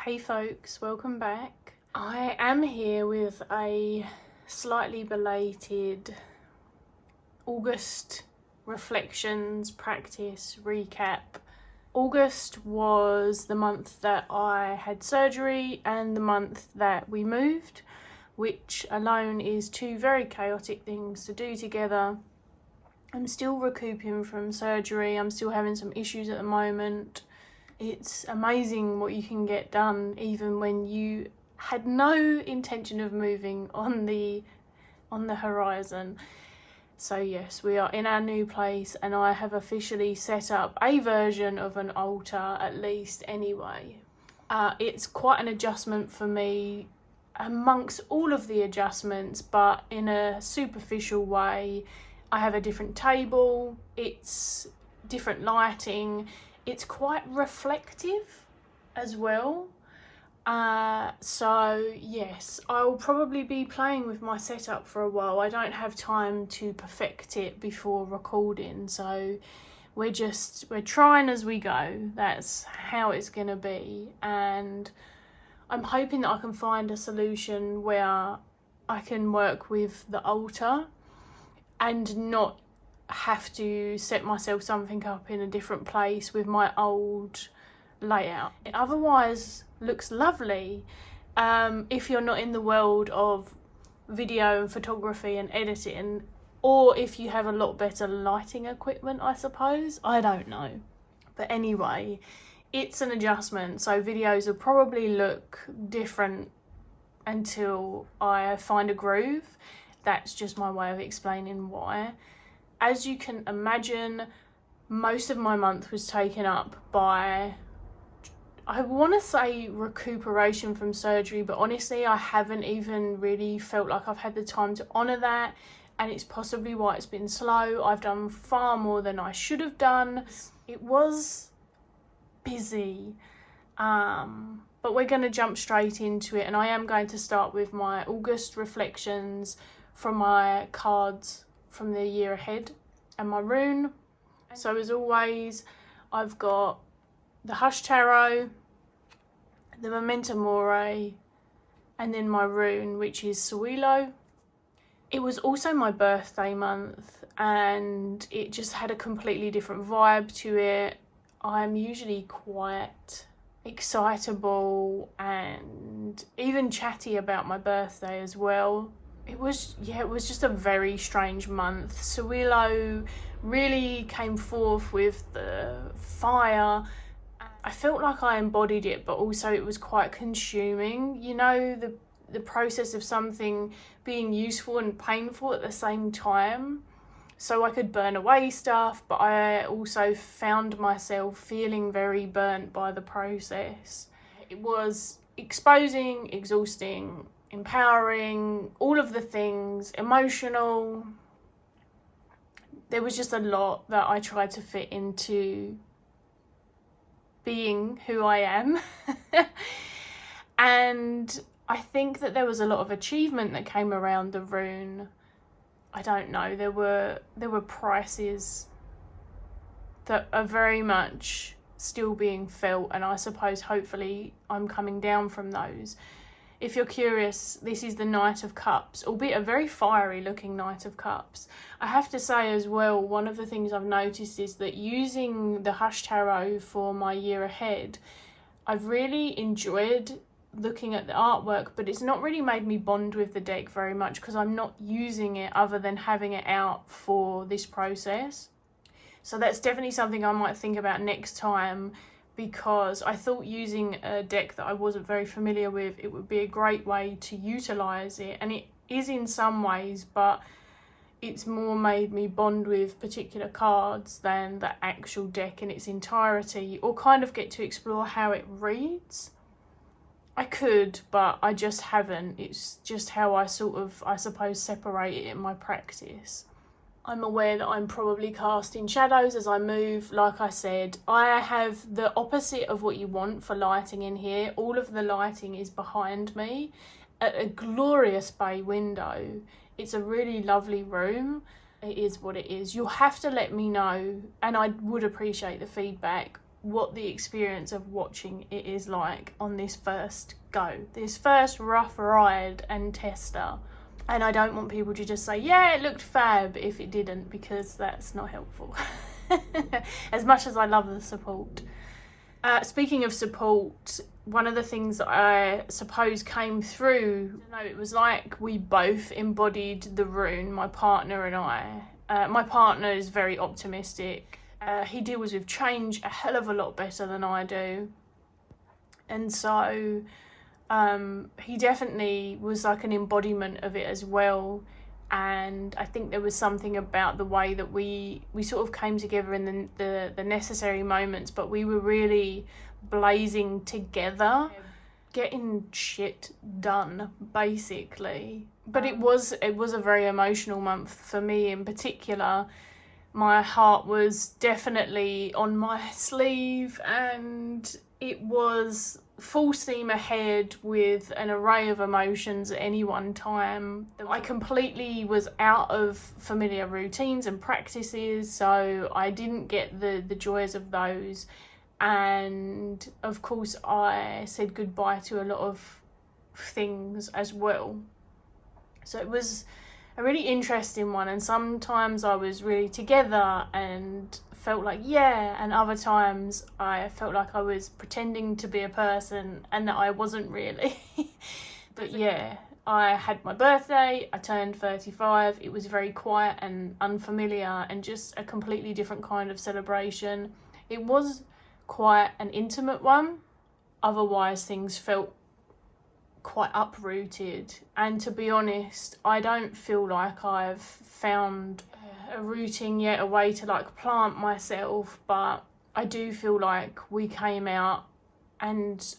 Hey folks, welcome back. I am here with a slightly belated August reflections, practice, recap. August was the month that I had surgery and the month that we moved, which alone is two very chaotic things to do together. I'm still recouping from surgery. I'm still having some issues at the moment. It's amazing what you can get done even when you had no intention of moving on the horizon. So yes, we are in our new place and I have officially set up a version of an altar, at least anyway. It's quite an adjustment for me amongst all of the adjustments, but in a superficial way. I have a different table, it's different lighting, it's quite reflective as well. So yes, I'll probably be playing with my setup for a while. I don't have time to perfect it before recording, so we're trying as we go. That's how it's gonna be, and I'm hoping that I can find a solution where I can work with the altar and not have to set myself something up in a different place with my old layout. It otherwise looks lovely if you're not in the world of video and photography and editing, or if you have a lot better lighting equipment, I suppose. I don't know. But anyway, it's an adjustment, so videos will probably look different until I find a groove. That's just my way of explaining why. As you can imagine, most of my month was taken up by, I want to say recuperation from surgery, but honestly I haven't even really felt like I've had the time to honour that, and it's possibly why it's been slow. I've done far more than I should have done. It was busy, but we're going to jump straight into it, and I am going to start with my August reflections from my cards from the year ahead and my rune. So as always, I've got the 𝗵𝘁𝗿𝗄𝗃 Tarot, the Memento Mori, and then my rune, which is 𝗺𝗁𝗍𝗄𝗏. It was also my birthday month and it just had a completely different vibe to it. I'm usually quite excitable and even chatty about my birthday as well. It was just a very strange month. 𝗺𝗁𝗍𝗄𝗏 really came forth with the fire. I felt like I embodied it, but also it was quite consuming. You know, the process of something being useful and painful at the same time. So I could burn away stuff, but I also found myself feeling very burnt by the process. It was exposing, exhausting, empowering, all of the things, emotional. There was just a lot that I tried to fit into being who I am. And I think that there was a lot of achievement that came around the rune. I don't know, there were prices that are very much still being felt, and I suppose hopefully I'm coming down from those. If you're curious, this is the Knight of Cups, albeit a very fiery looking Knight of Cups. I have to say as well, one of the things I've noticed is that using the 𝗵𝘁𝗿𝗄𝗃 Tarot for my year ahead, I've really enjoyed looking at the artwork, but it's not really made me bond with the deck very much because I'm not using it other than having it out for this process. So that's definitely something I might think about next time, because I thought using a deck that I wasn't very familiar with, it would be a great way to utilise it. And it is in some ways, but it's more made me bond with particular cards than the actual deck in its entirety, or kind of get to explore how it reads. I could, but I just haven't. It's just how I I suppose, separate it in my practice. I'm aware that I'm probably casting shadows as I move. Like I said, I have the opposite of what you want for lighting in here. All of the lighting is behind me at a glorious bay window. It's a really lovely room. It is what it is. You'll have to let me know, and I would appreciate the feedback what the experience of watching it is like on this first go, this first rough ride and tester. And I don't want people to just say, yeah, it looked fab if it didn't, because that's not helpful. As much as I love the support. Speaking of support, one of the things that I suppose came through, it was like we both embodied the rune, my partner and I. My partner is very optimistic. He deals with change a hell of a lot better than I do. And so he definitely was like an embodiment of it as well. And I think there was something about the way that we sort of came together in the necessary moments, but we were really blazing together, getting shit done, basically. But it was a very emotional month for me in particular. My heart was definitely on my sleeve, and it was full steam ahead with an array of emotions at any one time. I completely was out of familiar routines and practices, so I didn't get the joys of those. And of course I said goodbye to a lot of things as well. So it was a really interesting one, and sometimes I was really together and felt like yeah, and other times I felt like I was pretending to be a person and that I wasn't really. But yeah, I had my birthday, I turned 35, it was very quiet and unfamiliar and just a completely different kind of celebration. It was quite an intimate one, otherwise things felt quite uprooted, and to be honest, I don't feel like I've found a rooting yet, a way to like plant myself, but I do feel like we came out and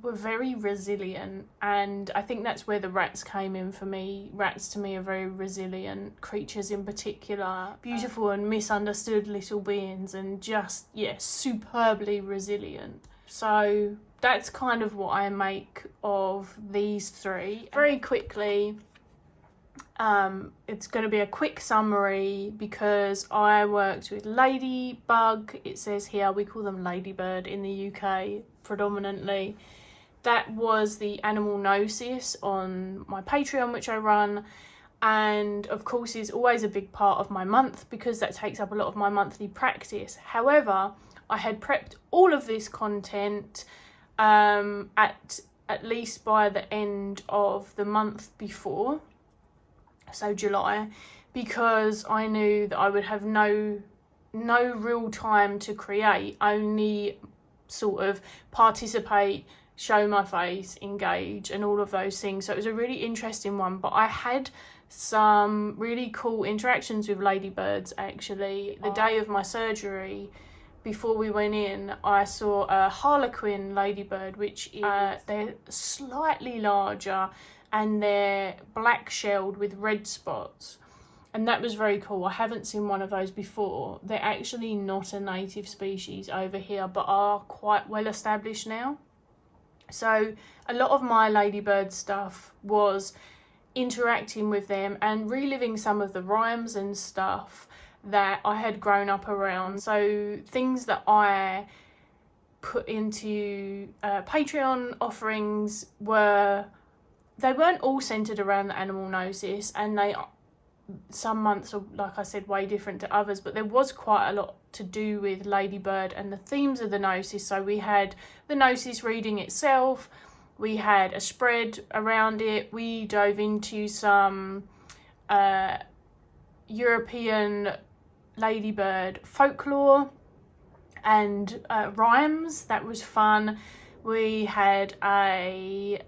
were very resilient, and I think that's where the rats came in for me. Rats to me are very resilient creatures in particular, beautiful and misunderstood little beings, and just superbly resilient. So that's kind of what I make of these three. Very quickly, it's going to be a quick summary because I worked with Ladybug. It says here we call them Ladybird in the UK predominantly. That was the animal gnosis on my Patreon, which I run, and of course is always a big part of my month because that takes up a lot of my monthly practice. However, I had prepped all of this content at least by the end of the month before, so July, because I knew that I would have no real time to create, only sort of participate, show my face, engage, and all of those things. So it was a really interesting one, but I had some really cool interactions with ladybirds actually. The day of my surgery, before we went in, I saw a harlequin ladybird, which is they're slightly larger and they're black-shelled with red spots, and that was very cool. I haven't seen one of those before. They're actually not a native species over here, but are quite well established now. So a lot of my ladybird stuff was interacting with them and reliving some of the rhymes and stuff that I had grown up around. So things that I put into Patreon offerings they weren't all centered around the animal gnosis, and some months are, like I said, way different to others, but there was quite a lot to do with ladybird and the themes of the gnosis. So we had the gnosis reading itself, we had a spread around it, we dove into some European ladybird folklore and rhymes. That was fun. We had an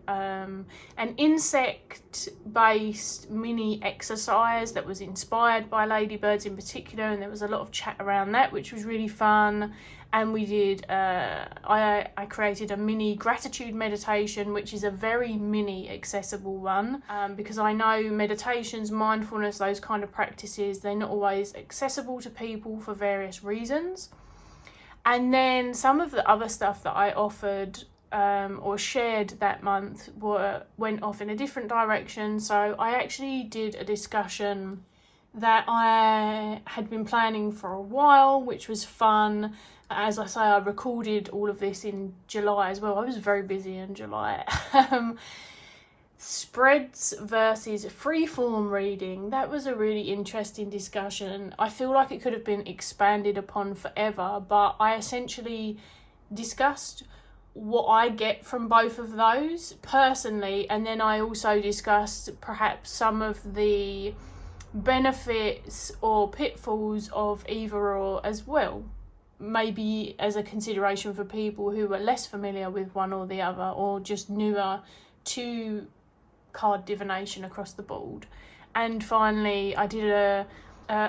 insect-based mini exercise that was inspired by ladybirds in particular, and there was a lot of chat around that, which was really fun. And we did, I created a mini gratitude meditation, which is a very mini accessible one, because I know meditations, mindfulness, those kind of practices, they're not always accessible to people for various reasons. And then some of the other stuff that I offered or shared that month went off in a different direction. So I actually did a discussion that I had been planning for a while, which was fun. As I say, I recorded all of this in July as well. I was very busy in July. Spreads versus freeform reading. That was a really interesting discussion. I feel like it could have been expanded upon forever, but I essentially discussed what I get from both of those personally, and then I also discussed perhaps some of the benefits or pitfalls of either or as well, maybe as a consideration for people who are less familiar with one or the other, or just newer to card divination across the board. And finally, I did a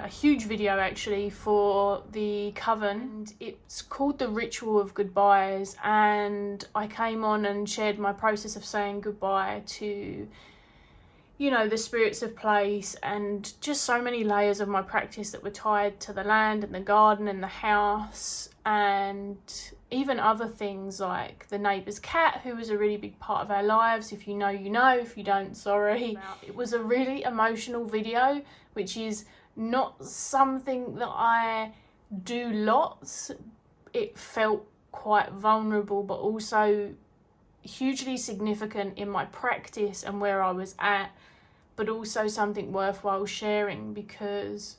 huge video actually for the coven. It's called the Ritual of Goodbyes, and I came on and shared my process of saying goodbye to, you know, the spirits of place, and just so many layers of my practice that were tied to the land and the garden and the house, and even other things like the neighbour's cat, who was a really big part of our lives. If you know, you know. If you don't, sorry. It was a really emotional video, which is not something that I do lots. It felt quite vulnerable, but also hugely significant in my practice and where I was at, but also something worthwhile sharing, because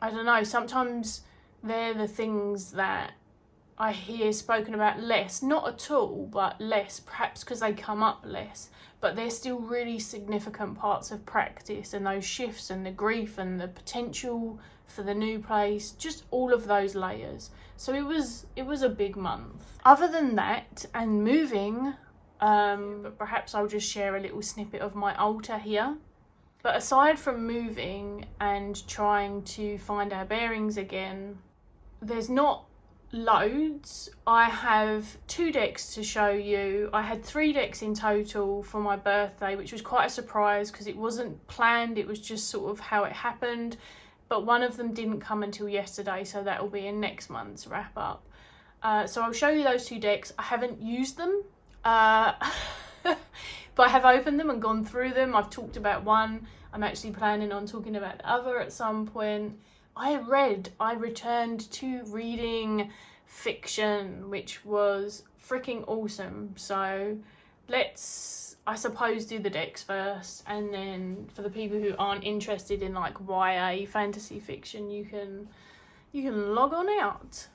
I don't know, sometimes they're the things that I hear spoken about less, not at all, but less, perhaps because they come up less, but they're still really significant parts of practice, and those shifts and the grief and the potential for the new place, just all of those layers. So it was a big month. Other than that, and moving, but perhaps I'll just share a little snippet of my altar here. But aside from moving and trying to find our bearings again, there's not loads. I have 2 decks to show you. I had 3 decks in total for my birthday, which was quite a surprise because it wasn't planned, it was just sort of how it happened. But one of them didn't come until yesterday, so that will be in next month's wrap up. So I'll show you those 2 decks. I haven't used them, but I have opened them and gone through them. I've talked about one. I'm actually planning on talking about the other at some point. I returned to reading fiction, which was freaking awesome. So let's, I suppose, do the decks first, and then for the people who aren't interested in like YA fantasy fiction, you can log on out.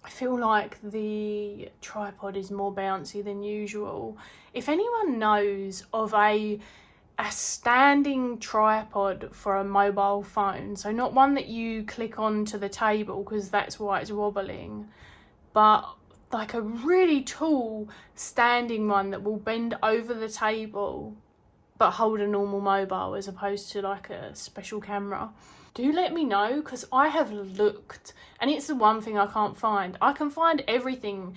I feel like the tripod is more bouncy than usual. If anyone knows of a standing tripod for a mobile phone, so not one that you click onto the table because that's why it's wobbling, but like a really tall standing one that will bend over the table but hold a normal mobile as opposed to like a special camera, do let me know, because I have looked and it's the one thing I can't find. I can find everything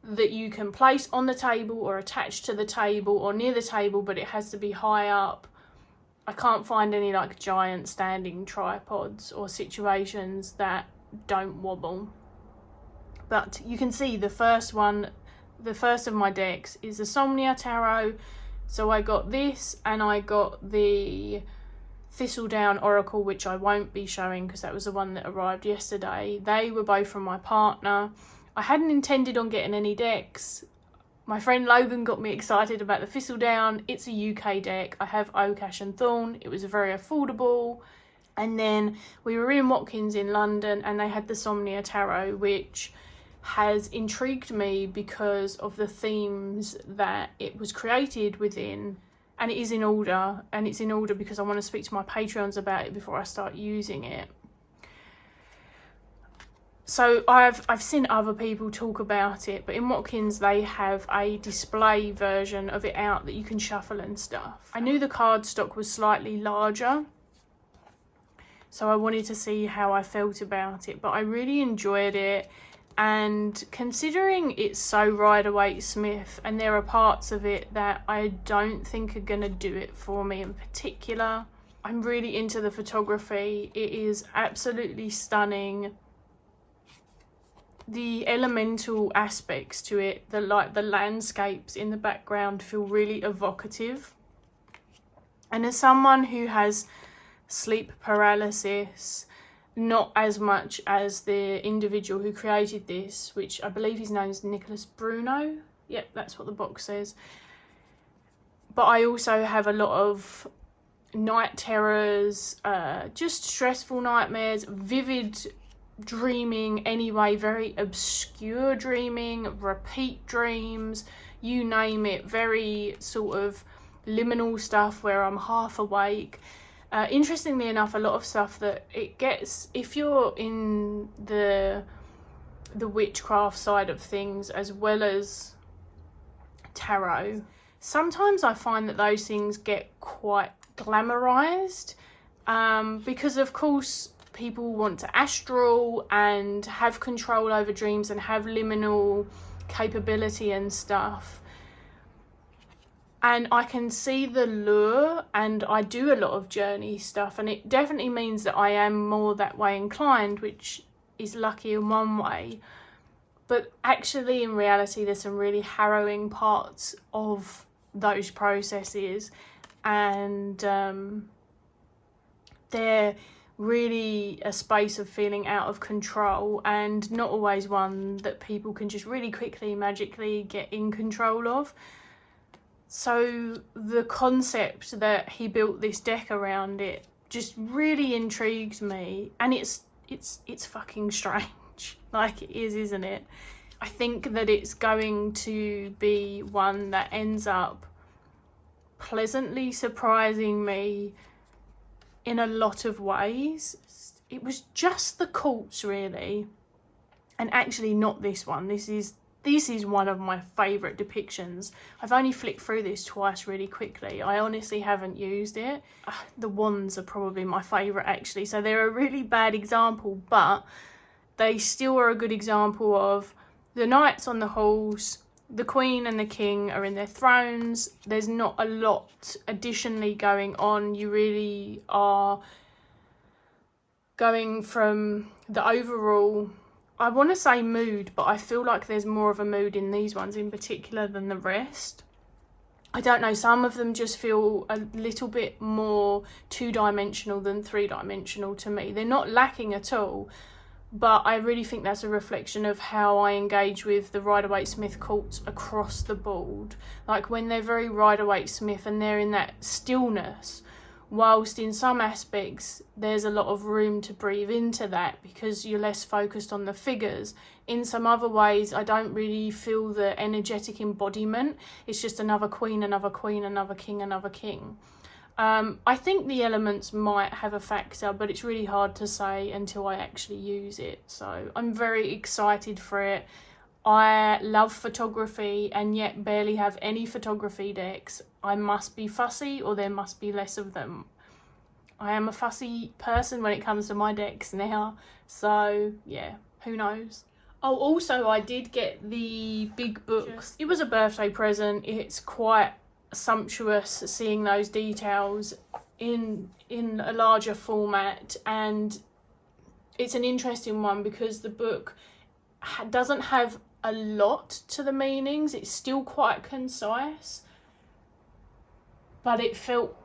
that you can place on the table or attached to the table or near the table, but it has to be high up. I can't find any like giant standing tripods or situations that don't wobble. But you can see the first one, the first of my decks is the Somnia Tarot. So I got this, and I got the Thistledown Oracle, which I won't be showing because that was the one that arrived yesterday. They were both from my partner. I hadn't intended on getting any decks. My friend Logan got me excited about the Thistledown. It's a UK deck. I have 𝗬𝗁𝗃. It was very affordable. And then we were in Watkins in London, and they had the Somnia Tarot, which has intrigued me because of the themes that it was created within. And it is in order, and it's in order because I want to speak to my Patreons about it before I start using it. So I've seen other people talk about it, but in Watkins they have a display version of it out that you can shuffle and stuff. I knew the card stock was slightly larger, so I wanted to see how I felt about it, but I really enjoyed it. And considering it's so 𝗫𝗿𝗺 and there are parts of it that I don't think are going to do it for me in particular, I'm really into the photography. It is absolutely stunning. The elemental aspects to it, the landscapes in the background feel really evocative. And as someone who has sleep paralysis, not as much as the individual who created this, which I believe his name is Nicholas Bruno. Yep, that's what the box says. But I also have a lot of night terrors, just stressful nightmares, vivid dreaming anyway, very obscure dreaming, repeat dreams, you name it, very sort of liminal stuff where I'm half awake. Interestingly enough, a lot of stuff that it gets, if you're in the witchcraft side of things as well as tarot, sometimes I find that those things get quite glamorized, because of course people want to astral and have control over dreams and have liminal capability and stuff. And I can see the lure, and I do a lot of journey stuff, and it definitely means that I am more that way inclined, which is lucky in one way. But actually in reality there's some really harrowing parts of those processes, and they're really a space of feeling out of control, and not always one that people can just really quickly magically get in control of. So the concept that he built this deck around it just really intrigued me, and it's fucking strange. Like, it is, isn't it? I think that it's going to be one that ends up pleasantly surprising me in a lot of ways. It was just the quartz, really, and actually not this one. This is one of my favourite depictions. I've only flicked through this twice really quickly. I honestly haven't used it. The wands are probably my favourite, actually, so they're a really bad example, but they still are a good example of the knights on the horse, the queen and the king are in their thrones. There's not a lot additionally going on. You really are going from the overall, I want to say mood, but I feel like there's more of a mood in these ones in particular than the rest. I don't know, some of them just feel a little bit more two-dimensional than three-dimensional to me. They're not lacking at all, but I really think that's a reflection of how I engage with the Rider-Waite-Smith quartz across the board. Like when they're very Rider-Waite-Smith and they're in that stillness, whilst in some aspects there's a lot of room to breathe into that because you're less focused on the figures. In some other ways, I don't really feel the energetic embodiment. It's just another queen, another queen, another king, another king. I think the elements might have a factor, but it's really hard to say until I actually use it. So I'm very excited for it. I love photography and yet barely have any photography decks. I must be fussy or there must be less of them. I am a fussy person when it comes to my decks now. So yeah, who knows? Oh, also I did get the big book. It was a birthday present. It's quite sumptuous seeing those details in a larger format, and it's an interesting one because the book doesn't have a lot to the meanings. It's still quite concise, but it felt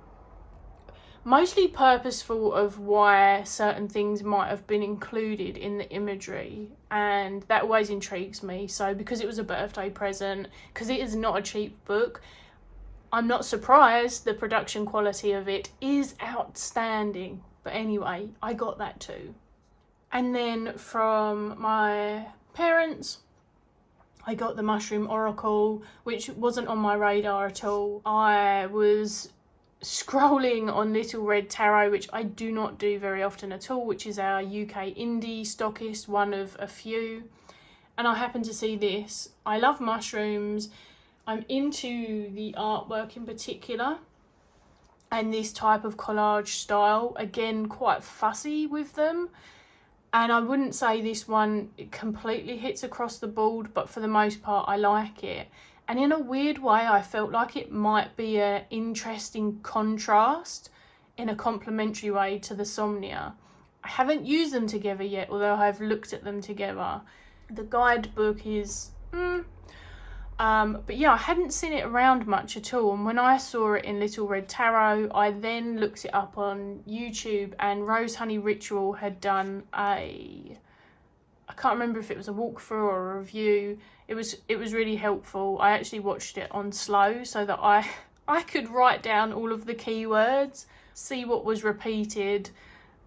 mostly purposeful of why certain things might have been included in the imagery, and that always intrigues me. So because it was a birthday present, because it is not a cheap book, I'm not surprised the production quality of it is outstanding. But anyway, I got that too. And then from my parents, I got the Mushroom Oracle, which wasn't on my radar at all. I was scrolling on Little Red Tarot, which I do not do very often at all, which is our UK indie stockist, one of a few. And I happened to see this. I love mushrooms. I'm into the artwork in particular and this type of collage style. Again, quite fussy with them. And I wouldn't say this one completely hits across the board, but for the most part, I like it. And in a weird way, I felt like it might be an interesting contrast in a complementary way to the Somnia. I haven't used them together yet, although I've looked at them together. The guidebook is But yeah, I hadn't seen it around much at all, and when I saw it in Little Red Tarot, I then looked it up on YouTube, and Rose Honey Ritual had done I can't remember if it was a walkthrough or a review. It was really helpful. I actually watched it on slow so that I could write down all of the keywords, see what was repeated,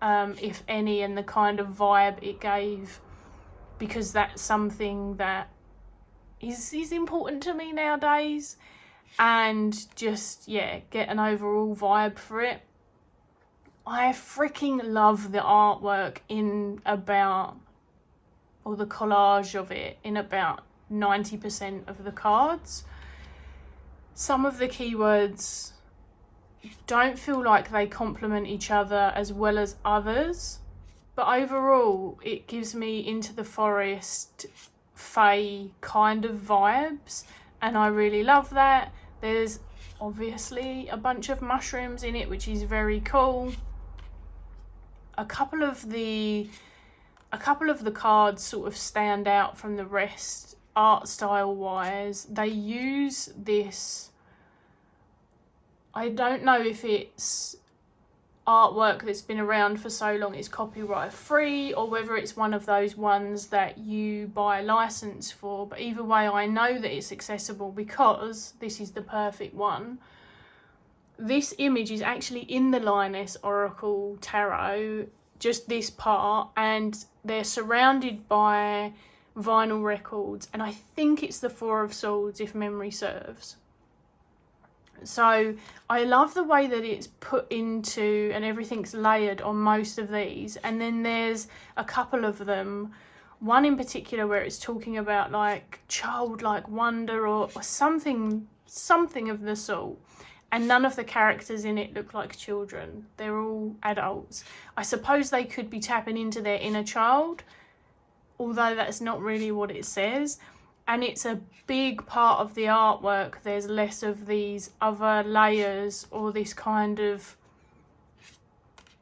if any, and the kind of vibe it gave, because that's something that is important to me nowadays, and just, yeah, get an overall vibe for it. I freaking love the artwork in about, or the collage of it, in about 90% of the cards. Some of the keywords don't feel like they complement each other as well as others, but overall it gives me Into the Forest, Fae kind of vibes, and I really love that. There's obviously a bunch of mushrooms in it, which is very cool. A couple of the cards sort of stand out from the rest art style wise. They use this, I don't know if it's artwork that's been around for so long it's copyright free, or whether it's one of those ones that you buy a license for, but either way I know that it's accessible because this is the perfect one. This image is actually in the Lioness Oracle Tarot, just this part, and they're surrounded by vinyl records, and I think it's the Four of Swords if memory serves. So I love the way that it's put into, and everything's layered on most of these, and then there's a couple of them, one in particular where it's talking about like childlike wonder or something of the sort, and none of the characters in it look like children, they're all adults. I suppose they could be tapping into their inner child, although that's not really what it says. And it's a big part of the artwork. There's less of these other layers or this kind of,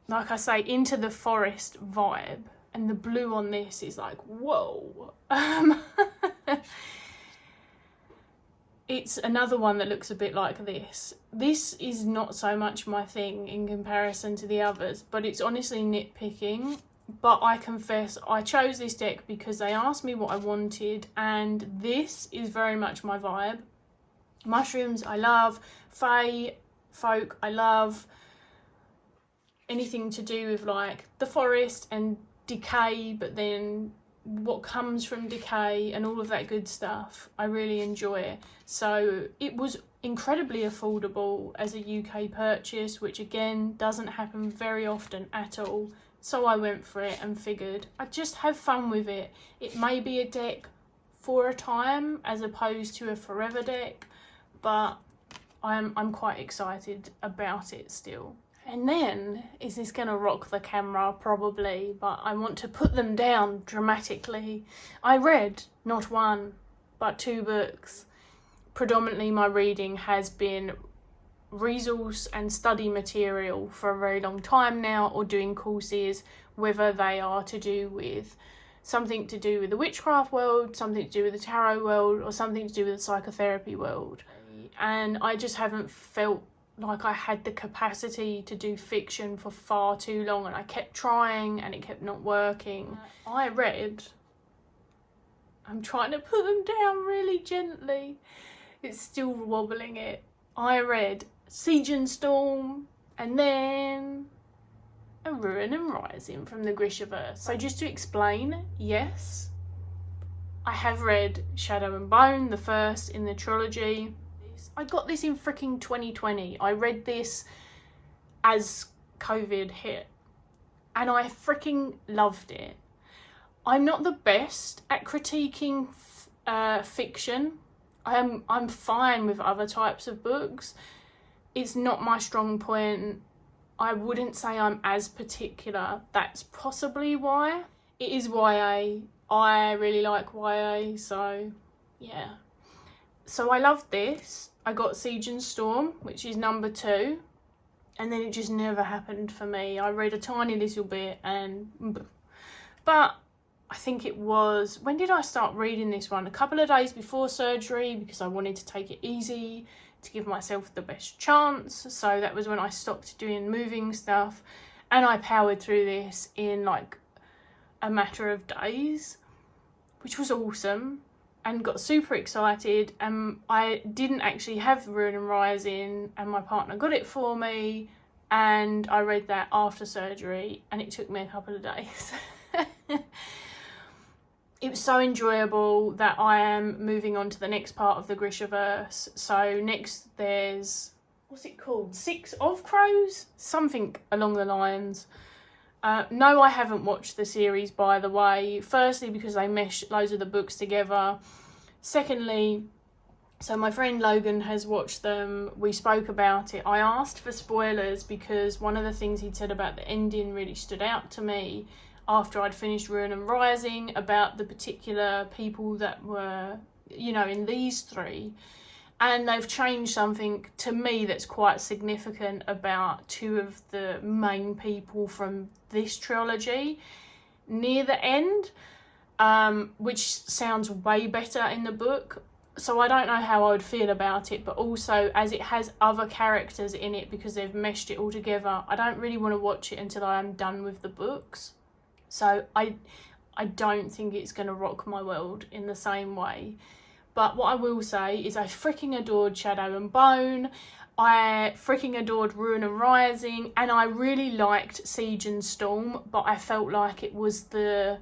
like I say, Into the Forest vibe. And the blue on this is like, whoa. It's another one that looks a bit like this. This is not so much my thing in comparison to the others, but it's honestly nitpicking. But I confess I chose this deck because they asked me what I wanted, and this is very much my vibe. Mushrooms I love, Fae folk I love, anything to do with like the forest and decay, but then what comes from decay and all of that good stuff I really enjoy. So it was incredibly affordable as a UK purchase, which again doesn't happen very often at all. So I went for it and figured I'd just have fun with it. It may be a deck for a time as opposed to a forever deck, but I'm quite excited about it still. And then, is this going to rock the camera? Probably, but I want to put them down dramatically. I read not one, but 2 books. Predominantly my reading has been resource and study material for a very long time now, or doing courses, whether they are to do with something to do with the witchcraft world, something to do with the tarot world, or something to do with the psychotherapy world. And I just haven't felt like I had the capacity to do fiction for far too long, and I kept trying and it kept not working. I'm trying to put them down really gently, it's still wobbling it. I read Seige Storm, and then A Ruin and Rising from the Grisha verse. So just to explain, yes, I have read Shadow and Bone, the first in the trilogy. I got this in freaking 2020. I read this as COVID hit, and I freaking loved it. I'm not the best at critiquing fiction. I'm fine with other types of books. It's not my strong point. I wouldn't say I'm as particular. That's possibly why. It is YA. I really like YA, so yeah. So I loved this. I got Seige Storm, which is number 2, and then it just never happened for me. I read a tiny little bit, but I think it was, when did I start reading this one? A couple of days before surgery, because I wanted to take it easy to give myself the best chance. So that was when I stopped doing moving stuff, and I powered through this in like a matter of days, which was awesome, and got super excited. And I didn't actually have Ruin and Rising, and my partner got it for me, and I read that after surgery, and it took me a couple of days. It was so enjoyable that I am moving on to the next part of the Grisha verse. So next there's, what's it called? 6 of Crows? Something along the lines. No, I haven't watched the series, by the way. Firstly, because they mesh loads of the books together. Secondly, so my friend Logan has watched them. We spoke about it. I asked for spoilers because one of the things he'd said about the ending really stood out to me after I'd finished Ruin and Rising, about the particular people that were, you know, in these 3. And they've changed something to me that's quite significant about 2 of the main people from this trilogy near the end, which sounds way better in the book. So I don't know how I would feel about it, but also as it has other characters in it because they've meshed it all together, I don't really want to watch it until I am done with the books. So I don't think it's going to rock my world in the same way. But what I will say is I freaking adored Shadow and Bone. I freaking adored Ruin and Rising. And I really liked Seige Storm. But I felt like it was the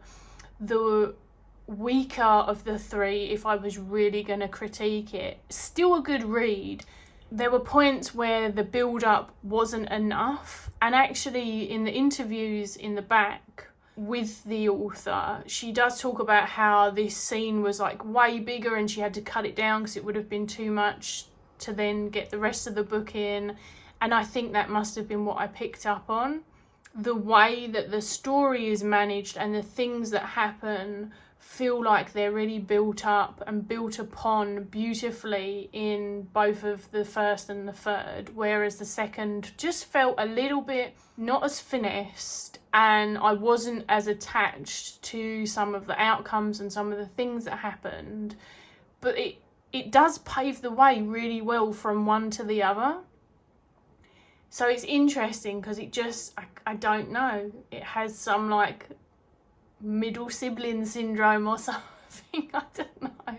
weaker of the 3 if I was really going to critique it. Still a good read. There were points where the build-up wasn't enough. And actually in the interviews in the back with the author, she does talk about how this scene was like way bigger and she had to cut it down because it would have been too much to then get the rest of the book in. And I think that must have been what I picked up on. The way that the story is managed and the things that happen feel like they're really built up and built upon beautifully in both of the first and the third, whereas the second just felt a little bit not as finessed, and I wasn't as attached to some of the outcomes and some of the things that happened. But it does pave the way really well from one to the other. So it's interesting because it just, I don't know, it has some like middle sibling syndrome or something. I don't know.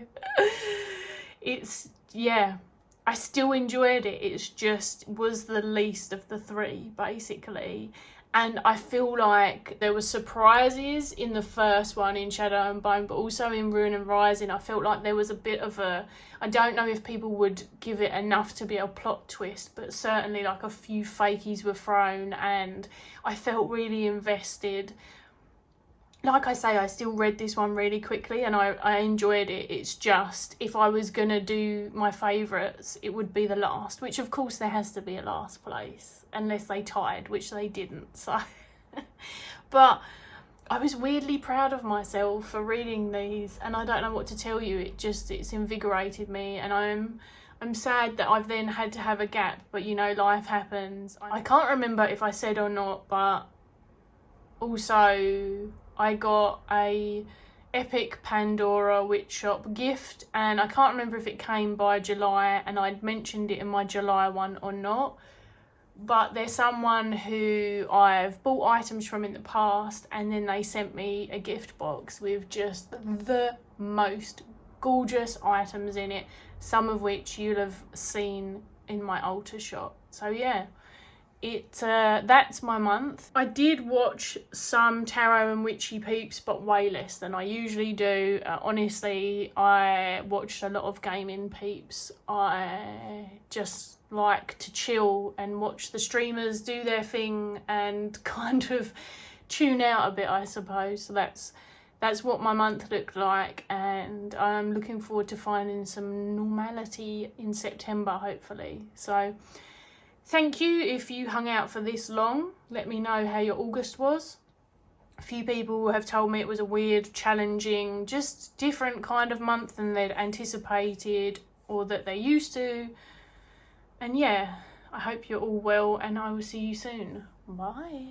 It's, yeah, I still enjoyed it. It's just was the least of the 3 basically. And I feel like there were surprises in the first one in Shadow and Bone, but also in Ruin and Rising I felt like there was a bit of a, I don't know if people would give it enough to be a plot twist, but certainly like a few fakies were thrown and I felt really invested. Like I say, I still read this one really quickly and I enjoyed it. It's just, if I was going to do my favourites, it would be the last, which of course there has to be a last place, unless they tied, which they didn't. So, but I was weirdly proud of myself for reading these, and I don't know what to tell you. It's invigorated me, and I'm sad that I've then had to have a gap, but you know, life happens. I can't remember if I said or not, but also I got a epic Pandora witch shop gift, and I can't remember if it came by July and I'd mentioned it in my July one or not, but there's someone who I've bought items from in the past, and then they sent me a gift box with just the most gorgeous items in it, some of which you'll have seen in my Ulta shop. So yeah, that's my month. I did watch some tarot and witchy peeps, but way less than I usually do. Honestly, I watched a lot of gaming peeps. I just like to chill and watch the streamers do their thing and kind of tune out a bit, I suppose. So that's what my month looked like, and I'm looking forward to finding some normality in September, hopefully. So thank you if you hung out for this long. Let me know how your August was. A few people have told me it was a weird, challenging, just different kind of month than they'd anticipated or that they used to. And yeah, I hope you're all well, and I will see you soon. Bye.